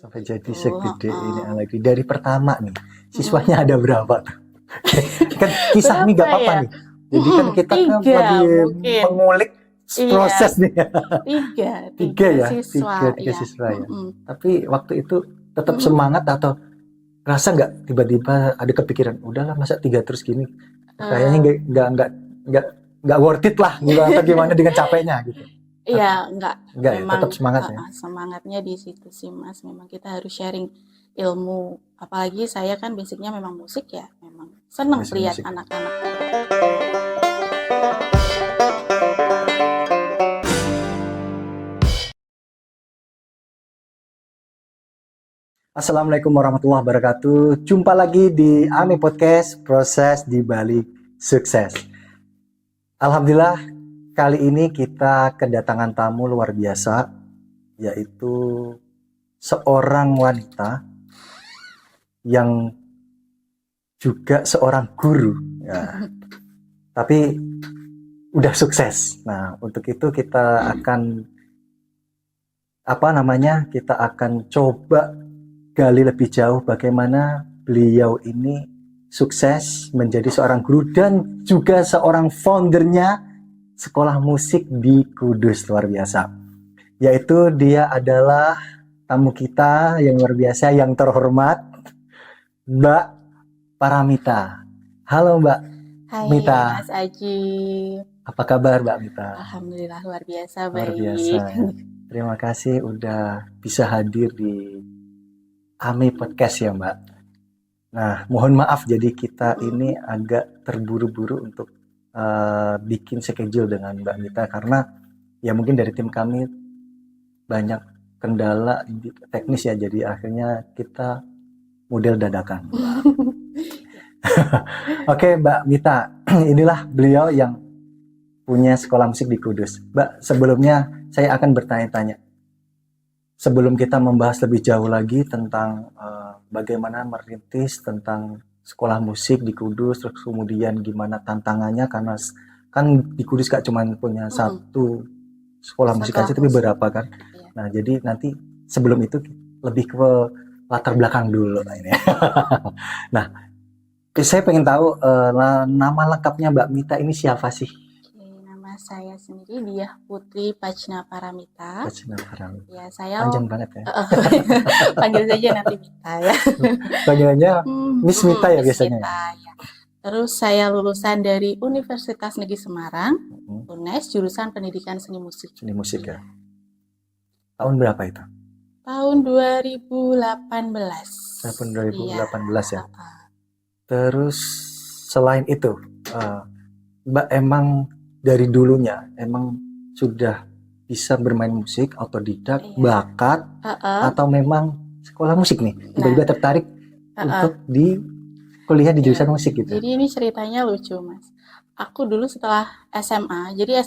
sampai jadi tuh. segede ini lagi. Dari pertama nih, siswanya ada berapa tuh? Kan kisah nih Berapa gak apa-apa ya? nih. Jadi kan kita kan Tiga lagi mungkin. mengulik Iya, proses nih. Tiga tiga ya, siswa tiga ya. siswa ya. Tapi waktu itu tetap semangat atau rasa nggak tiba-tiba ada kepikiran, udahlah masa tiga terus gini, kayaknya Eh, nggak nggak worth it lah gitu atau gimana dengan capeknya gitu. Iya, enggak. Enggak ya, Memang tetap semangat ya. semangatnya di situ sih, Mas. Memang kita harus sharing ilmu. Apalagi saya kan basicnya memang musik ya. Memang seneng Basic lihat musik. anak-anak. Assalamualaikum warahmatullahi wabarakatuh. Jumpa lagi di AMI Podcast, proses di balik sukses. Alhamdulillah, kali ini kita kedatangan tamu luar biasa, yaitu seorang wanita yang juga seorang guru. Ya, tapi udah sukses. Nah, untuk itu kita akan kita akan coba gali lebih jauh bagaimana beliau ini sukses menjadi seorang guru dan juga seorang foundernya sekolah musik di Kudus, luar biasa. Yaitu dia adalah tamu kita yang luar biasa, yang terhormat, Mbak Paramita. Halo Mbak Hai, Mita, Mas Aji. apa kabar Mbak Mita? Alhamdulillah luar biasa Luar biasa baik. ya. Terima kasih udah bisa hadir di AMI Podcast ya Mbak. Nah, mohon maaf jadi kita ini agak terburu-buru untuk bikin schedule dengan Mbak Mita karena ya mungkin dari tim kami banyak kendala teknis ya, jadi akhirnya kita model dadakan. Oke Mbak Mita, inilah beliau yang punya sekolah musik di Kudus. Mbak, sebelumnya saya akan bertanya-tanya. Sebelum kita membahas lebih jauh lagi tentang bagaimana merintis tentang sekolah musik di Kudus, terus kemudian gimana tantangannya, karena kan di Kudus gak cuma punya satu sekolah musik aja, tapi beberapa kan. Iya. Nah, jadi nanti sebelum itu lebih ke latar belakang dulu ini. Nah, saya pengen tahu nama lengkapnya Mbak Mita ini siapa sih? Nama saya sendiri Diah Putri Pachna Paramita. Pachna Paramita. Ya, saya panjang banget ya. panggil saja nanti Mita ya. Panggilannya Miss Mita ya Miss biasanya. Mita, ya. Terus saya lulusan dari Universitas Negeri Semarang, UNES, jurusan Pendidikan Seni Musik. Seni musik ya. Tahun berapa itu? Tahun 2018. Tahun 2018 ya. Terus selain itu, Mbak emang dari dulunya emang sudah bisa bermain musik, otodidak, bakat, atau memang sekolah musik nih? Tiba-tiba tertarik untuk di kuliah di jurusan musik gitu. Jadi ini ceritanya lucu, Mas. Aku dulu setelah SMA, jadi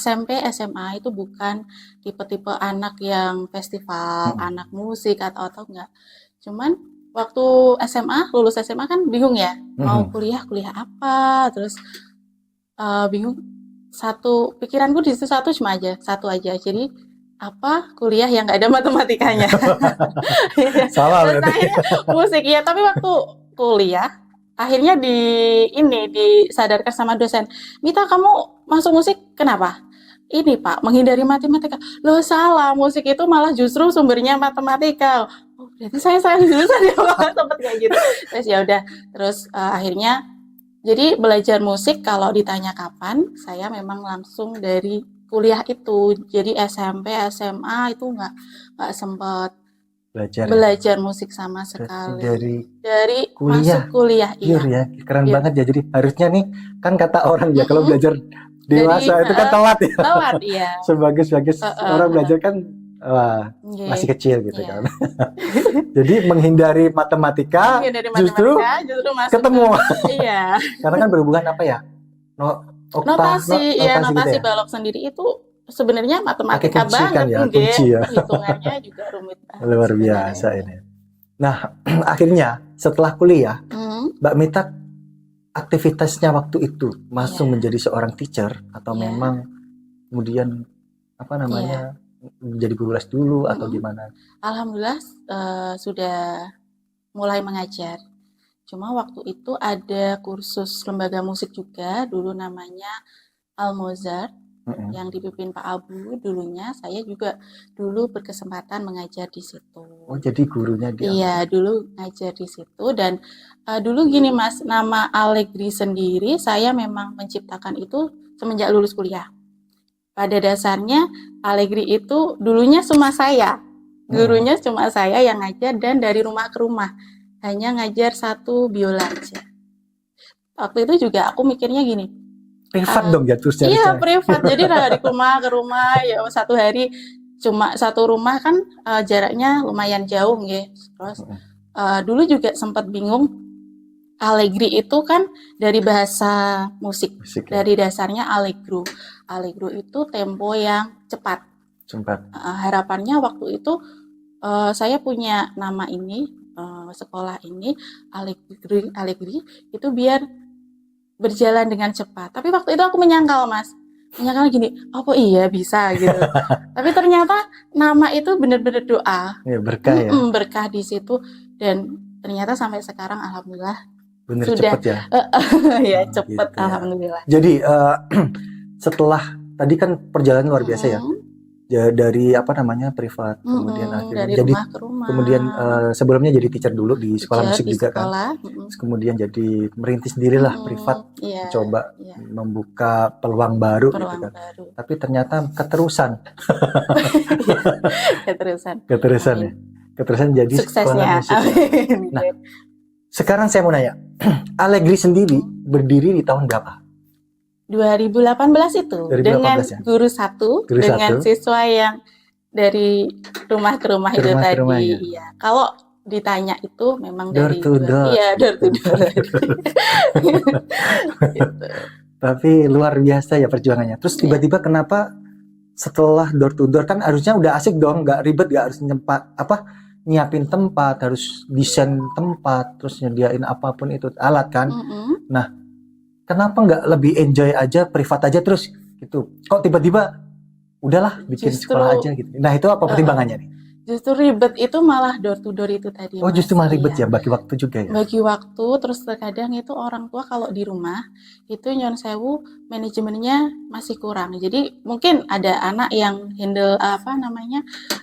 SMP, SMA itu bukan tipe-tipe anak yang festival, anak musik atau enggak. Cuman waktu SMA, lulus SMA kan bingung ya, mau kuliah apa, terus bingung. Pikiranku di situ satu aja. Jadi apa kuliah yang nggak ada matematikanya. Salah Terus berarti. akhirnya musik ya, tapi waktu kuliah akhirnya disadarkan sama dosen, Mita kamu masuk musik kenapa? Ini Pak, menghindari matematika. Loh salah, musik itu malah justru sumbernya matematika. Oh, berarti saya jurusan ya Pak, sempat kayak gitu. Terus ya udah, terus akhirnya jadi belajar musik kalau ditanya kapan, saya memang langsung dari kuliah itu. Jadi SMP, SMA itu nggak sempat belajar musik sama sekali. Dari kuliah, masuk kuliah, iya. Ya, keren banget ya. Jadi harusnya nih kan kata orang ya kalau belajar dewasa itu kan telat ya. Telat, iya. Sebagus orang belajar kan masih kecil gitu kan. Jadi menghindari matematika, justru ketemu. Iya. Karena kan berhubungan apa ya? Notasi gitu ya? balok sendiri itu sebenarnya matematika banget kan ya, kunci ya. Hitungannya juga rumit banget. Luar biasa ini. Nah, akhirnya setelah kuliah, Mbak Mita aktivitasnya waktu itu masuk menjadi seorang teacher atau memang kemudian jadi guru les dulu atau Mm-mm. gimana? Alhamdulillah sudah mulai mengajar. Cuma waktu itu ada kursus lembaga musik juga, dulu namanya Al-Mozart, Mm-mm. yang dipimpin Pak Abu dulunya. Saya juga dulu berkesempatan mengajar di situ. Oh, jadi gurunya di Iya, dulu ngajar di situ dan dulu gini Mas, nama Allegri sendiri saya memang menciptakan itu semenjak lulus kuliah. Pada dasarnya Allegri itu dulunya cuma saya, gurunya cuma saya yang ngajar dan dari rumah ke rumah hanya ngajar satu biola aja. Waktu itu juga aku mikirnya gini, privat dong ya terus iya saya. privat, jadi dari rumah ke rumah ya satu hari cuma satu rumah kan jaraknya lumayan jauh ya. Terus dulu juga sempat bingung, Allegri itu kan dari bahasa musik, Musik ya, dari dasarnya allegro. Allegro itu tempo yang cepat. sempat. Harapannya waktu itu saya punya nama ini, sekolah ini Allegri itu biar berjalan dengan cepat. Tapi waktu itu aku menyangkal Mas, menyangkal gini, apa iya bisa gitu. Tapi ternyata nama itu benar-benar doa, Ya, berkah ya. berkah di situ dan ternyata sampai sekarang alhamdulillah Bener sudah cepet ya. ya Oh, cepet gitu ya. alhamdulillah. Jadi setelah tadi kan perjalanan luar biasa ya. Dari apa namanya privat, kemudian akhirnya Dari jadi, rumah ke rumah. kemudian sebelumnya jadi teacher dulu di sekolah Teacher musik di juga kan. sekolah. Terus kemudian jadi merintis sendirilah privat, Iya, coba iya, membuka peluang baru gitu peluang kan. baru. Tapi ternyata keterusan Keterusan. ya. Keterusan jadi sekolah Suksesnya. musik. Amin. Nah, sekarang saya mau nanya, Allegri sendiri berdiri di tahun berapa? 2018 itu 2018 dengan ya? guru satu, Guru dengan satu. siswa yang dari rumah ke rumah Ke itu rumah ke tadi. rumah, ya. Iya. Kalau ditanya itu memang Door dari to door. Iya, door to door. Gitu. Tapi luar biasa ya perjuangannya. Terus tiba-tiba kenapa setelah door to door kan harusnya udah asik dong, nggak ribet, nggak harus nyiapin tempat, harus desain tempat, terus nyediain apapun itu alat kan. Nah, kenapa nggak lebih enjoy aja, privat aja terus gitu? Kok tiba-tiba udahlah bikin sekolah aja gitu? Nah, itu apa pertimbangannya nih? Justru ribet itu malah door to door itu tadi. Oh, justru malah ribet ya, bagi waktu juga ya? Bagi waktu, terus terkadang itu orang tua kalau di rumah, itu nyon sewu manajemennya masih kurang. Jadi mungkin ada anak yang handle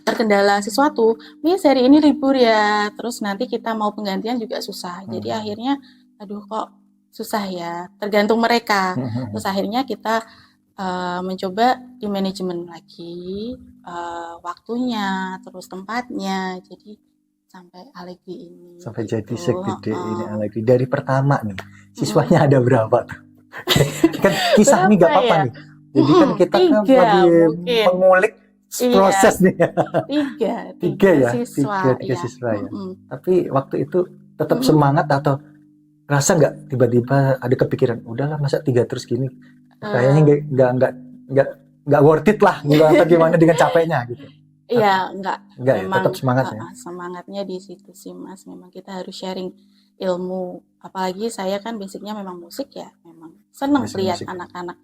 terkendala sesuatu. Miss hari ini libur ya, terus nanti kita mau penggantian juga susah. Jadi akhirnya, aduh kok susah ya, tergantung mereka. Terus akhirnya kita mencoba di manajemen lagi, waktunya, terus tempatnya, jadi sampai Allegri ini. Sampai jadi segede ini Allegri. Dari pertama nih, siswanya ada berapa tuh? Kan kisah nih gak apa-apa nih. Jadi kan kita kan lagi mengulik proses nih. Tiga siswa ya. Tapi waktu itu tetap semangat atau rasa nggak tiba-tiba ada kepikiran, udahlah masa 3 terus gini? Kayaknya nggak worth it lah, atau gimana dengan capeknya gitu. Iya, enggak ya, memang tetap semangat ya. Semangatnya di situ sih Mas, memang kita harus sharing ilmu. Apalagi saya kan basicnya memang musik ya, memang seneng lihat anak-anak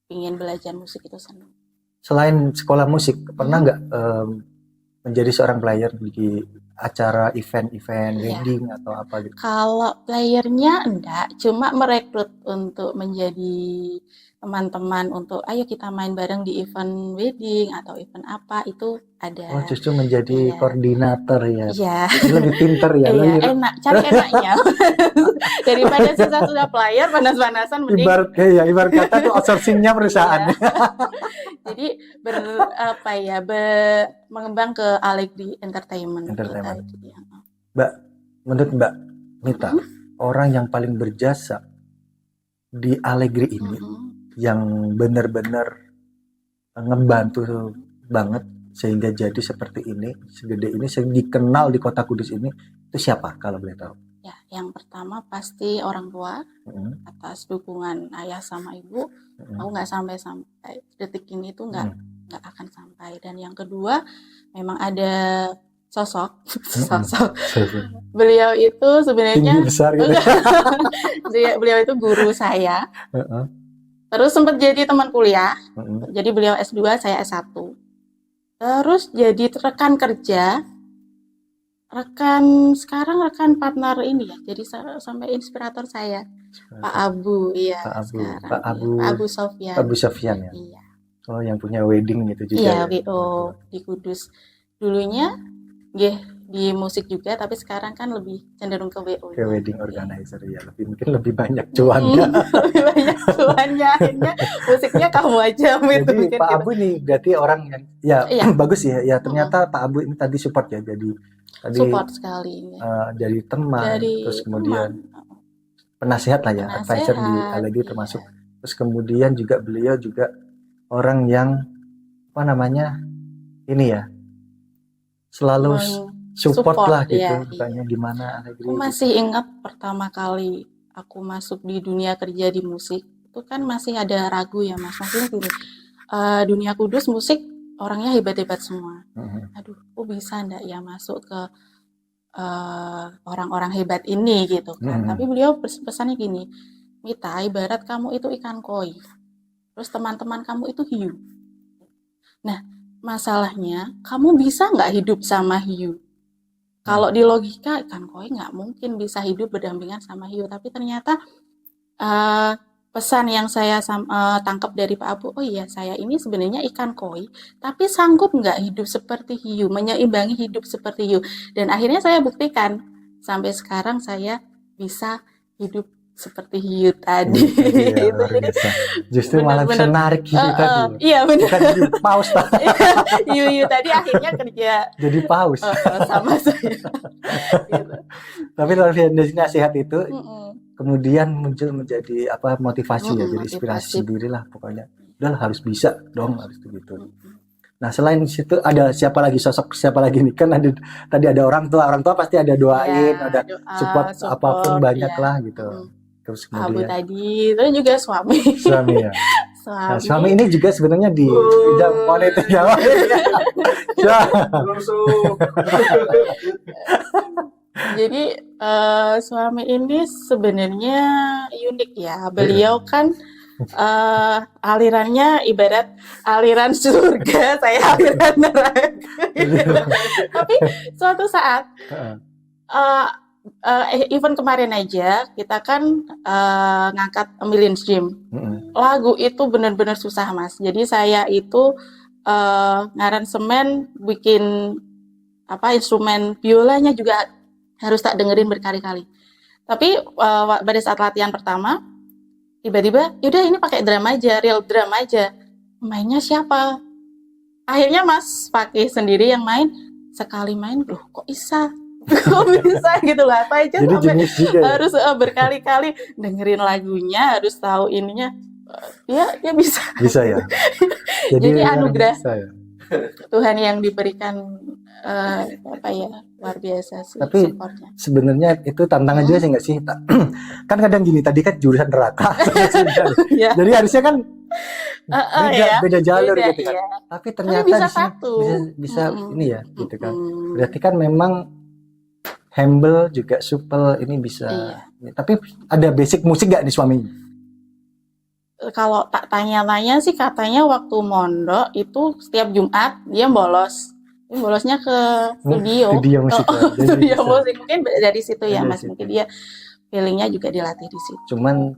ingin belajar musik itu seneng. Selain sekolah musik, pernah nggak menjadi seorang player di acara event-event wedding atau apa gitu? Kalau playernya enggak, cuma merekrut untuk menjadi teman-teman untuk ayo kita main bareng di event wedding atau event apa itu ada. Oh, justru menjadi koordinator ya. Iya. Lebih pinter ya. Iya, enak, cari enaknya. Daripada sudah player panas-panasan mending. Ibarat kata tuh outsourcingnya perusahaan. Jadi mengembang ke Allegri Entertainment. Mbak, menurut Mbak Mita, orang yang paling berjasa di Allegri ini, yang benar-benar ngebantu banget sehingga jadi seperti ini, segede ini, dikenal di kota Kudus ini, itu siapa kalau boleh tahu? Ya, yang pertama pasti orang tua atas dukungan ayah sama ibu. Aku nggak sampai detik ini tuh nggak akan sampai. Dan yang kedua memang ada sosok. Beliau itu sebenarnya tinggi besar gitu. Beliau itu guru saya. Terus sempat jadi teman kuliah. Jadi beliau S2, saya S1. terus jadi rekan kerja, rekan partner ini ya, jadi sampai inspirator saya, Pak Abu, iya Pak Abu, sekarang, Pak iya, Abu, Pak Abu Pak Sofyan, Abu Sofyan ya. iya, Oh, yang punya wedding gitu juga iya, ya. WO di Kudus. Dulunya, nggih, di musik juga, tapi sekarang kan lebih cenderung ke WO. Ke wedding organizer ya, mungkin lebih banyak Mm, cuannya. lebih banyak cuannya, akhirnya musiknya kamu aja itu Jadi bikin Pak gitu. Abu ini berarti orang yang ya Iya, bagus ya. Ya mm, ternyata Pak Abu ini tadi support ya. Jadi tadi support sekali ya. dari teman, terus Dari kemudian teman, penasihat lah ya, advisor di penasehat, LED iya, termasuk. Terus kemudian juga beliau juga orang yang apa namanya ini ya, selalu support support lah gitu, ya, bukannya iya. gimana Aku Allegri gitu. masih ingat pertama kali aku masuk di dunia kerja di musik, itu kan masih ada ragu ya Mas. Maksudnya gini, dunia Kudus musik orangnya hebat-hebat semua. Mhm. Aduh, aku bisa ndak ya masuk ke orang-orang hebat ini gitu kan. Tapi Mhm. beliau pesannya gini, Mita, ibarat kamu itu ikan koi, terus teman-teman kamu itu hiu. Nah, masalahnya kamu bisa nggak hidup sama hiu? Kalau di logika ikan koi nggak mungkin bisa hidup berdampingan sama hiu, tapi ternyata eh, pesan yang saya tangkap dari Pak Abu, oh iya saya ini sebenarnya ikan koi, tapi sanggup nggak hidup seperti hiu, menyeimbangi hidup seperti hiu. Dan akhirnya saya buktikan, sampai sekarang saya bisa hidup seperti hiu tadi. Iya, tadi ya Itu luar jadi biasa. Justru malah bisa benar-benar, narik hiu tadi ya. iya benar. Bukan hiu paus Hiu-hiu tadi akhirnya kerja jadi paus. sama saya. Gitu. Tapi luar biasa dari nasihat itu Mm-mm. kemudian muncul menjadi apa motivasi ya, jadi inspirasi Motivasi. sendiri lah pokoknya. Udah harus bisa dong, harus begitu. Mm-mm. Nah selain situ ada siapa lagi, sosok siapa lagi nih, kan ada tadi ada orang tua pasti ada doain, Ya, ada support apapun support, banyak ya. lah gitu. Mm-mm. Terus Pak Abu kemudian tadi, terus juga suami. suami ya. Nah, suami Suami. ini juga sebenarnya di bidang moneter Jawa. Ya. Jadi suami ini sebenarnya unik ya. Beliau kan alirannya ibarat aliran surga, saya aliran neraka. Tapi suatu saat uh, event kemarin aja kita kan ngangkat A Million Dream. Lagu itu benar-benar susah Mas. Jadi saya itu ngaransemen, bikin instrumen biolanya juga harus tak dengerin berkali-kali. Tapi pada saat latihan pertama tiba-tiba yaudah ini pakai drum aja, real drum aja. Mainnya siapa? Akhirnya Mas Fakih sendiri yang main. Sekali main loh kok bisa gitu lah, apa aja Jadi sampai jenis juga ya? harus berkali-kali dengerin lagunya, harus tahu ininya. Dia bisa ya. Jadi anugerah bisa ya. Tuhan yang diberikan luar biasa sih. Tapi supportnya. sebenarnya itu tantangan juga sih nggak sih? Kan kadang gini, tadi kan jurusan neraka. Ya. Jadi harusnya kan beda jalur beda, gitu kan. iya. Tapi ternyata bisa di sini satu. bisa ini ya gitu kan. Berarti kan memang humble juga supel ini bisa. Iya. Tapi ada basic musik nggak di suami? Kalau tak tanya-tanya sih katanya waktu mondok itu setiap Jumat dia bolos. Dia bolosnya ke studio. Studio musik. Studio musik mungkin dari situ ya Mas. Mungkin dia feelingnya juga dilatih di situ. Cuman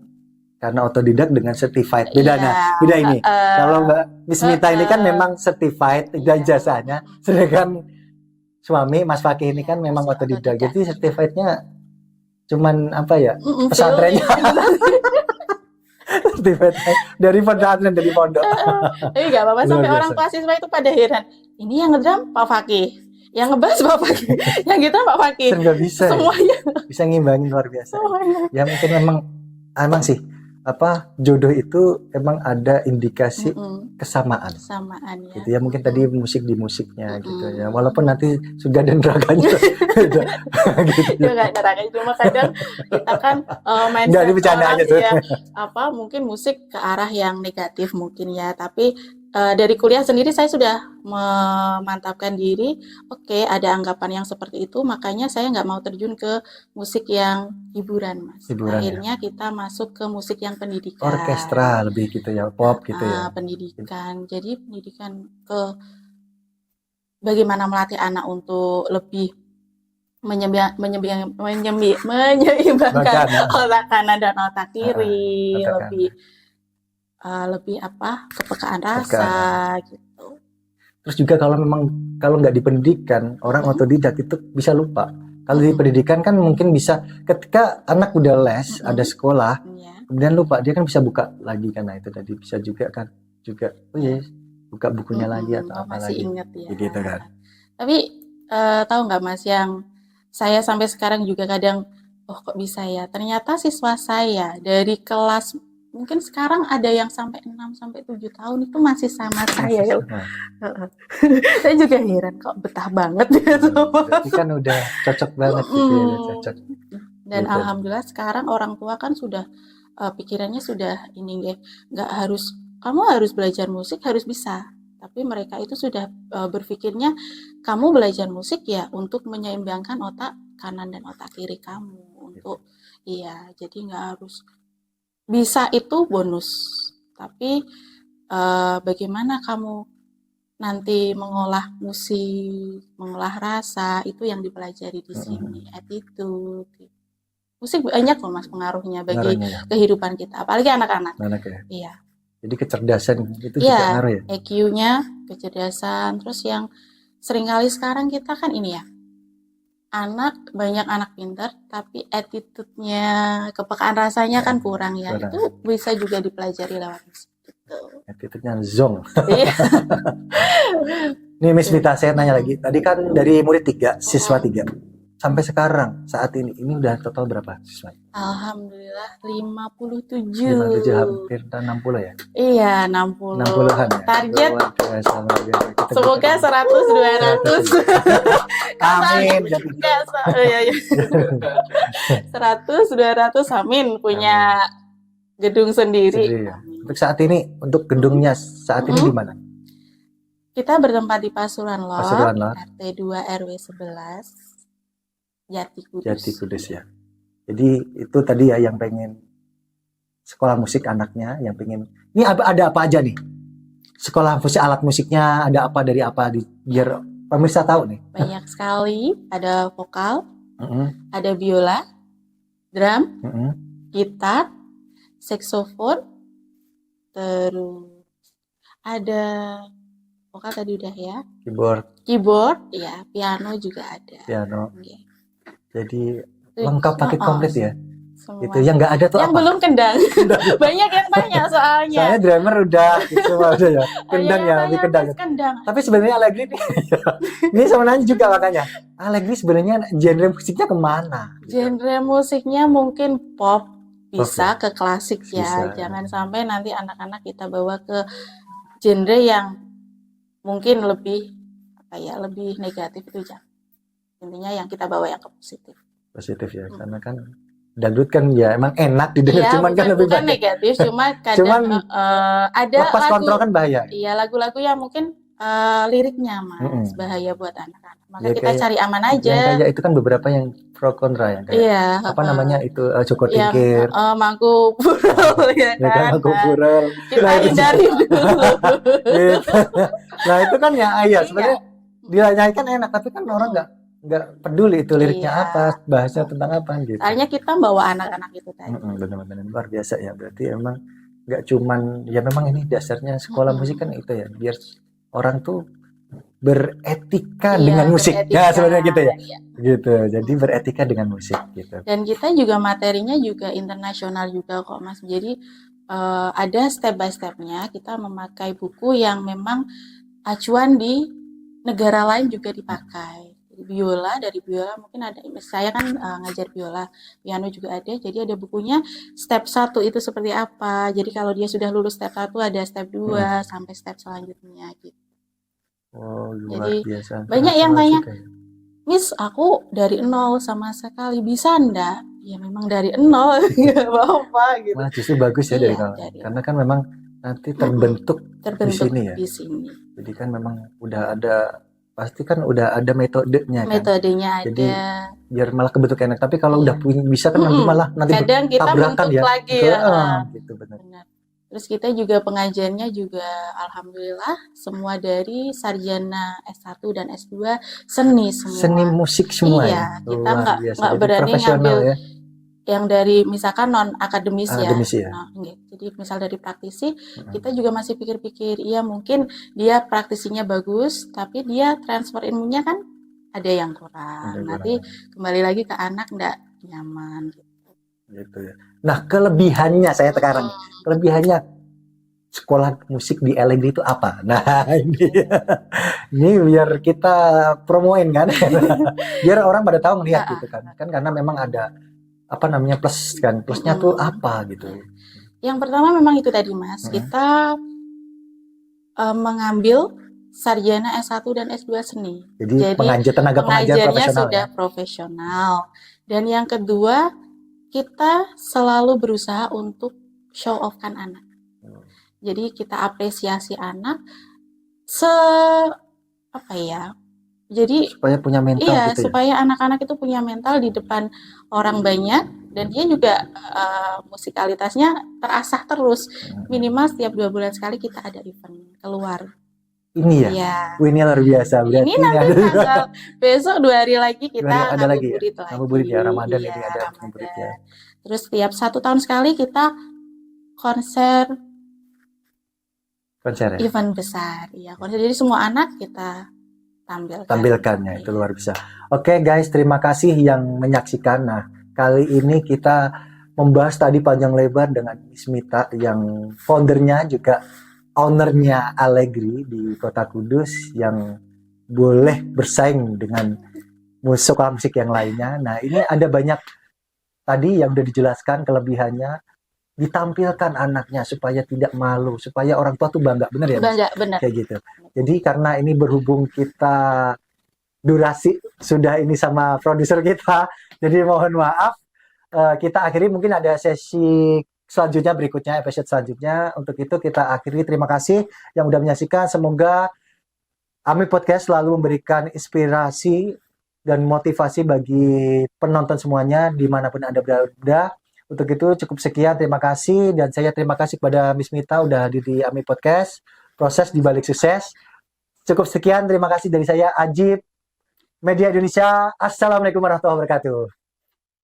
karena otodidak dengan certified beda ini. Kalau Mbak Miss Mita ini kan memang certified ijazahnya, sedangkan suami Mas Fakih ini kan memang otodidak. Jadi certifiednya cuman apa ya, pesantrennya. dari pesantren, dari pondok. Nggak apa-apa, sampai orang tua siswa itu pada heran. Ini yang ngedrum Pak Fakih, yang ngebass Pak Fakih, yang gitar Pak Fakih. Bisa semuanya bisa ngimbangin luar biasa. Ya mungkin memang sih jodoh itu emang ada indikasi kesamaan ya. Gitu ya, mungkin tadi musik di musiknya gitu ya, walaupun nanti surga dan nerakanya gitu. Nggak nerakanya, cuma kadang kita kan mindset orang ya mungkin musik ke arah yang negatif mungkin ya, tapi dari kuliah sendiri saya sudah memantapkan diri, oke, ada anggapan yang seperti itu, makanya saya nggak mau terjun ke musik yang hiburan Mas. Akhirnya kita masuk ke musik yang pendidikan. Orkestra lebih gitu ya, pop gitu ya. Pendidikan. Jadi pendidikan ke bagaimana melatih anak untuk lebih menyeimbangkan Bahkan otak kanan dan otak kiri, otak lebih lebih apa kepekaan rasa Kepekaan. gitu. Terus juga kalau nggak di pendidikan, orang Mm-mm. otodidak itu bisa lupa. Kalau di Mm-mm. pendidikan kan mungkin bisa ketika anak udah les, ada Mm-mm. sekolah, Ya, kemudian lupa, dia kan bisa buka lagi karena itu tadi bisa juga kan juga oh ya. yes, buka bukunya lagi atau Oh, apa masih lagi. inget ya. Ya gitu kan. Tapi tahu nggak Mas yang saya sampai sekarang juga kadang, oh kok bisa ya? Ternyata siswa saya dari kelas mungkin sekarang ada yang sampai 6 sampai 7 tahun itu masih sama saya ya. Nah, Saya juga heran kok betah banget gitu. berarti kan udah cocok banget gitu ya, udah cocok. Dan Gitu. alhamdulillah sekarang orang tua kan sudah pikirannya sudah ini nggak harus kamu harus belajar musik harus bisa. Tapi mereka itu sudah berpikirnya kamu belajar musik ya untuk menyeimbangkan otak kanan dan otak kiri kamu untuk iya jadi nggak harus bisa itu bonus. Tapi bagaimana kamu nanti mengolah musik, mengolah rasa itu yang dipelajari di sini, attitude. Musik banyak loh Mas pengaruhnya bagi Pengaruhnya ya, kehidupan kita, apalagi anak-anak. anak ya. Iya. Jadi kecerdasan itu juga Iya, ngaruh ya. EQ-nya, kecerdasan, terus yang seringkali sekarang kita kan ini ya, banyak anak pintar, tapi attitude-nya, kepekaan rasanya kan kurang ya. Kurang. Itu bisa juga dipelajari lewat musik gitu. Attitude-nya zong. Iya. Nih Miss Mita, saya nanya lagi. Tadi kan dari murid 3, siswa 3. Sampai sekarang, saat ini udah total berapa siswa? Alhamdulillah 57. 57, hampir 60 ya? Iya, 60. 60-an ya? Target Luar biasa, luar biasa. Kita semoga 100 200. Amin. Enggak, ya, ya. 100 200 amin punya gedung sendiri. Sendiri ya. Untuk saat ini, untuk gedungnya saat ini di mana? Kita bertempat di Pasuruan Lor, Pasuruan Lor. RT 2 RW 11, Jati Kudus. Jati Kudus ya. Jadi itu tadi ya yang pengen sekolah musik anaknya, yang pengen. Ini ada apa aja nih? Sekolah musik, alat musiknya ada apa dari apa biar pemirsa tahu nih. Banyak sekali, ada vokal, Mm-mm. ada biola, drum, Mm-mm. gitar, saksofon, terus ada vokal tadi udah ya. Keyboard, ya, piano juga ada. Piano. Okay. Jadi lengkap paket komplit ya. Semua. Gitu. Yang nggak ada tuh yang apa? belum kendang. Banyak yang tanya soalnya. Soalnya drummer udah gitu udah ya. Kendang ya, lebih kendang. Tapi sebenarnya Allegri nih, ini sama nanya juga makanya. Allegri sebenarnya genre musiknya kemana? Genre musiknya mungkin pop, bisa ke klasik ya. Bisa. Jangan sampai nanti anak-anak kita bawa ke genre yang mungkin lebih lebih negatif itu jangan. Intinya yang kita bawa yang ke positif Ya, karena kan dangdut kan ya emang enak didengar, ya, cuman kan lebih bukan negatif, cuma kadang ada lepas kontrol kan bahaya. Iya, lagu-lagu yang mungkin liriknya Mas bahaya buat anak-anak. Maka ya, kita cari aman aja. Yang kayak itu kan beberapa yang pro kontra yang kayak apa namanya itu Joko Tingkir, Mangku Purel ya kan. Mangku Purel. Kita hindari dulu. Nah itu kan ya sebenarnya dinyanyikan enak, tapi kan orang nggak peduli itu liriknya apa, bahasa tentang apa gitu. Soalnya kita bawa anak-anak itu tadi. Benar-benar luar biasa ya. Berarti emang nggak cuman ya memang ini dasarnya sekolah musik kan itu ya, biar orang tuh beretika dengan musik. Ya sebenarnya gitu ya. Gitu. Jadi beretika dengan musik gitu. Dan kita juga materinya juga internasional juga kok Mas. Jadi ada step by stepnya. Kita memakai buku yang memang acuan di negara lain juga dipakai. Dari biola mungkin ada, saya kan ngajar biola, piano juga ada, jadi ada bukunya step 1 itu seperti apa, jadi kalau dia sudah lulus step 1 ada step 2 sampai step selanjutnya gitu. Luar jadi biasa. Banyak yang tanya, Miss aku dari 0 sama sekali, bisa enggak? Ya memang dari 0, nggak apa-apa gitu. Malah justru bagus ya dari 0, karena kan memang nanti terbentuk di sini ya. Jadi kan memang udah ada, pasti kan udah ada metodenya kan. Metodenya jadi, ada. Biar malah kebentuk enak. Tapi kalau udah bisa kan nanti malah kadang kita bentuk ya. lagi gitu, ya. gitu benar. Terus kita juga pengajiannya juga alhamdulillah semua dari sarjana S1 dan S2 seni Seni semua. musik semua ya. Iya, kita Luar nggak biasa. nggak Jadi berani profesional ngambil ya. yang dari misalkan non akademis ya. Akademis ya. Nah, nggih. Jadi misal dari praktisi, Mm-mm. kita juga masih pikir-pikir, iya mungkin dia praktisinya bagus, tapi dia transfer ilmunya kan ada yang kurang. Ada Nanti kurang. kembali lagi ke anak nggak nyaman gitu. Gitu ya. Nah, kelebihannya saya sekarang, kelebihannya sekolah musik di Allegri itu apa? Nah, ini biar kita promoin kan, biar orang pada tahu melihat gitu kan, karena memang ada apa namanya plus kan, plusnya tuh apa gitu. Yang pertama memang itu tadi Mas, kita mengambil sarjana S1 dan S2 seni. Jadi tenaga pengajar pengajarnya profesional sudah ya. profesional. Dan yang kedua, kita selalu berusaha untuk show off kan anak. Jadi kita apresiasi anak apa ya? Jadi Supaya punya mental iya, gitu ya. supaya anak-anak itu punya mental di depan orang banyak dan dia juga musikalitasnya terasah terus. Minimal setiap 2 bulan sekali kita ada event keluar. Ini ya. Iya. Wih, ini luar biasa. Berarti Ini nanti tanggal besok 2 hari lagi kita ada lagi ya? ngabuburit lagi. Ngabuburit ya, Ramadan Iya, ini ada Ramadan. ngabuburit ya. Terus tiap 1 tahun sekali kita konser Konser ya. event besar. Iya, konser. Jadi semua anak kita tampilkannya itu luar biasa. Oke guys, terima kasih yang menyaksikan. Nah, kali ini kita membahas tadi panjang lebar dengan Miss Mita yang foundernya juga ownernya Allegri di Kota Kudus yang boleh bersaing dengan sekolah musik yang lainnya. Nah, ini ada banyak tadi yang udah dijelaskan kelebihannya, ditampilkan anaknya supaya tidak malu, supaya orang tua tuh bangga, bener ya? Bangga, bener. Kayak gitu. Jadi karena ini berhubung kita durasi sudah ini sama produser kita, jadi mohon maaf, kita akhiri, mungkin ada sesi selanjutnya berikutnya, episode selanjutnya. Untuk itu kita akhiri, terima kasih yang udah menyaksikan. Semoga AMI Podcast selalu memberikan inspirasi dan motivasi bagi penonton semuanya dimanapun Anda berada. Untuk itu cukup sekian, terima kasih, dan saya terima kasih kepada Miss Mita udah hadir di AMI Podcast, proses di balik sukses. Cukup sekian, terima kasih dari saya Ajib, Media Indonesia. Assalamualaikum warahmatullahi wabarakatuh.